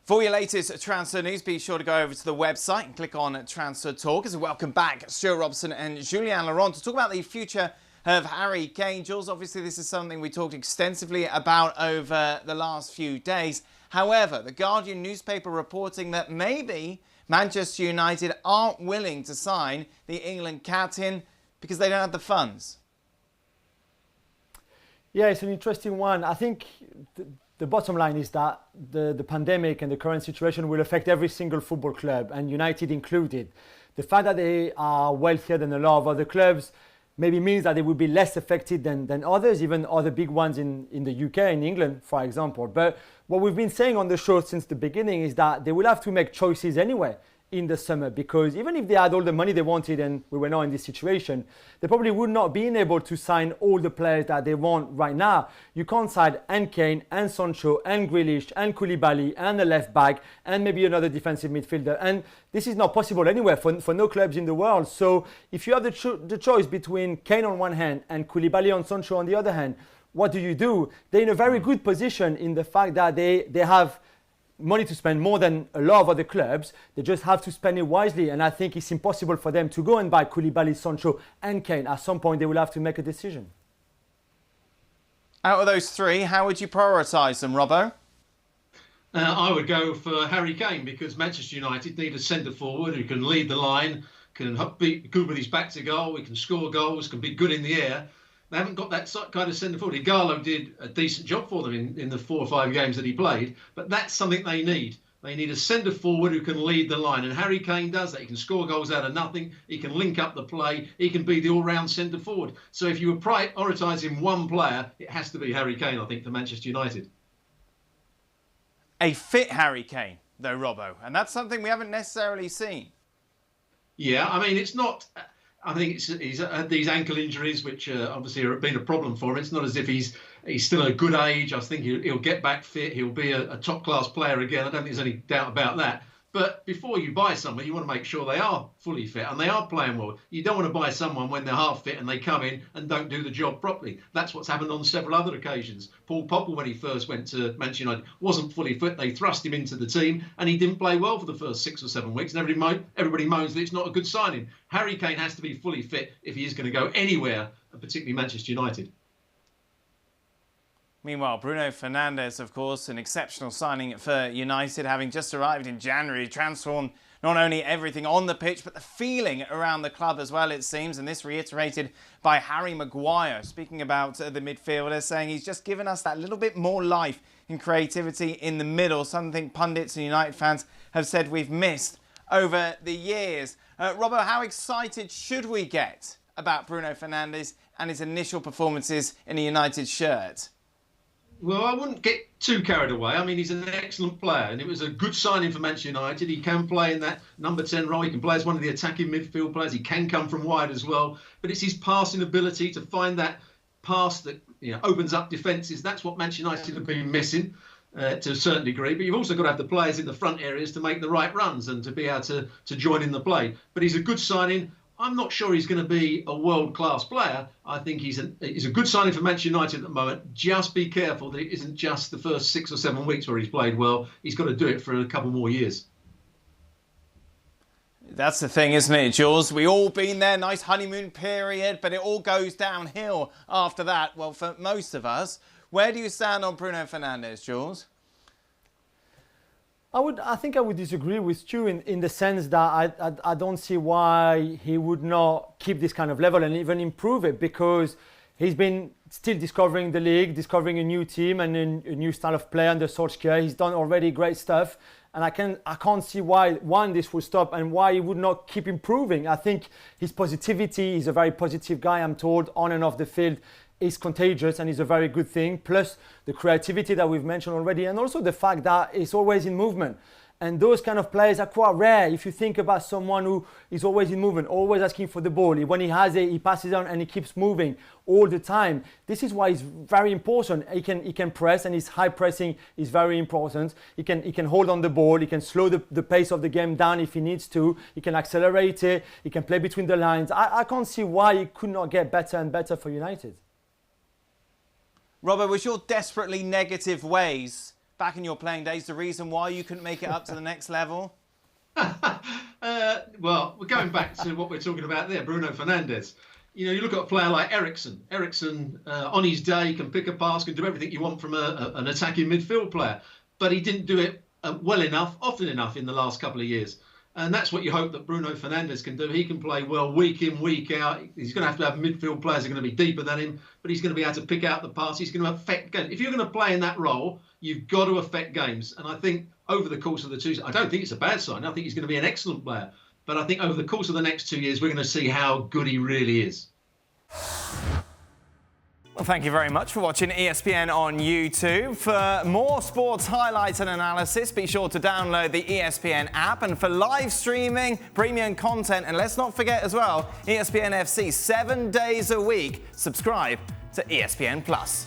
For your latest transfer news, be sure to go over to the website and click on Transfer Talk. As we welcome back Stewart, Robson and Julien to talk about the future of Harry Kane. Jules, obviously this is something we talked extensively about over the last few days. However, the Guardian newspaper reporting that maybe Manchester United aren't willing to sign the England captain because they don't have the funds. Yeah, it's an interesting one. I think the bottom line is that the pandemic and the current situation will affect every single football club, and United included. The fact that they are wealthier than a lot of other clubs maybe means that they will be less affected than others, even other big ones in the UK, in England, for example. But what we've been saying on the show since the beginning is that they will have to make choices anyway in the summer, because even if they had all the money they wanted and we were not in this situation, they probably would not be able to sign all the players that they want right now. You can't sign and Kane and Sancho and Grealish and Koulibaly and a left back and maybe another defensive midfielder, and this is not possible anywhere for no clubs in the world. So if you have the choice between Kane on one hand and Koulibaly and Sancho on the other hand, what do? They're in a very good position in the fact that they have money to spend more than a lot of other clubs. They just have to spend it wisely, and I think it's impossible for them to go and buy Koulibaly, Sancho and Kane. At some point they will have to make a decision. Out of those three, how would you prioritise them, Robbo? I would go for Harry Kane, because Manchester United need a centre forward who can lead the line, can be good with his back to goal, he can score goals, can be good in the air. They haven't got that kind of centre forward. Igalo did a decent job for them in the 4 or 5 games that he played, but that's something they need. They need a centre forward who can lead the line, and Harry Kane does that. He can score goals out of nothing, he can link up the play, he can be the all-round centre forward. So if you were prioritising one player, it has to be Harry Kane, I think, for Manchester United. A fit Harry Kane, though, Robbo, and that's something we haven't necessarily seen. Yeah, I mean, it's not... I think he's had these ankle injuries, which obviously have been a problem for him. It's not as if he's still at a good age. I think he'll get back fit. He'll be a top-class player again. I don't think there's any doubt about that. But before you buy someone, you want to make sure they are fully fit and they are playing well. You don't want to buy someone when they're half fit and they come in and don't do the job properly. That's what's happened on several other occasions. Paul Pogba, when he first went to Manchester United, wasn't fully fit. They thrust him into the team and he didn't play well for the first 6 or 7 weeks. And everybody moans that it's not a good signing. Harry Kane has to be fully fit if he is going to go anywhere, and particularly Manchester United. Meanwhile, Bruno Fernandes, of course, an exceptional signing for United, having just arrived in January, transformed not only everything on the pitch, but the feeling around the club as well, it seems. And this reiterated by Harry Maguire, speaking about the midfielder, saying he's just given us that little bit more life and creativity in the middle, something pundits and United fans have said we've missed over the years. Robbo, how excited should we get about Bruno Fernandes and his initial performances in a United shirt? Well, I wouldn't get too carried away. I mean, he's an excellent player, and it was a good signing for Manchester United. He can play in that number 10 role. He can play as one of the attacking midfield players. He can come from wide as well. But it's his passing ability to find that pass that opens up defences. That's what Manchester United have been missing to a certain degree. But you've also got to have the players in the front areas to make the right runs and to be able to join in the play. But he's a good signing. I'm not sure he's going to be a world-class player. I think he's a good signing for Manchester United at the moment. Just be careful that it isn't just the first 6 or 7 weeks where he's played well. He's got to do it for a couple more years. That's the thing, isn't it, Jules? We all been there, nice honeymoon period, but it all goes downhill after that. Well, for most of us, where do you stand on Bruno Fernandes, Jules? I think I would disagree with Stu in the sense that I don't see why he would not keep this kind of level and even improve it, because he's been still discovering the league, discovering a new team and a new style of play under Solskjaer. He's done already great stuff, and I can't see why, one, this will stop and why he would not keep improving. I think his positivity, he's a very positive guy, I'm told, on and off the field, is contagious and is a very good thing. Plus the creativity that we've mentioned already, and also the fact that he's always in movement. And those kind of players are quite rare. If you think about someone who is always in movement, always asking for the ball, when he has it, he passes on and he keeps moving all the time. This is why it's very important. He can press, and his high pressing is very important. He can hold on the ball. He can slow the pace of the game down if he needs to. He can accelerate it. He can play between the lines. I can't see why he could not get better and better for United. Robert, was your desperately negative ways back in your playing days, the reason why you couldn't make it up to the next level? Well, we're going back to what we're talking about there, Bruno Fernandes. You know, you look at a player like Eriksen. Eriksen, on his day, can pick a pass, can do everything you want from an attacking midfield player. But he didn't do it well enough, often enough in the last couple of years. And that's what you hope that Bruno Fernandes can do. He can play well week in, week out. He's going to have midfield players who are going to be deeper than him, but he's going to be able to pick out the pass. He's going to affect games. If you're going to play in that role, you've got to affect games. And I think over the course of the 2 years, I don't think it's a bad sign. I think he's going to be an excellent player. But I think over the course of the next 2 years, we're going to see how good he really is. Well, thank you very much for watching ESPN on YouTube. For more sports highlights and analysis, be sure to download the ESPN app. And for live streaming, premium content, and let's not forget as well, ESPN FC 7 days a week. Subscribe to ESPN+.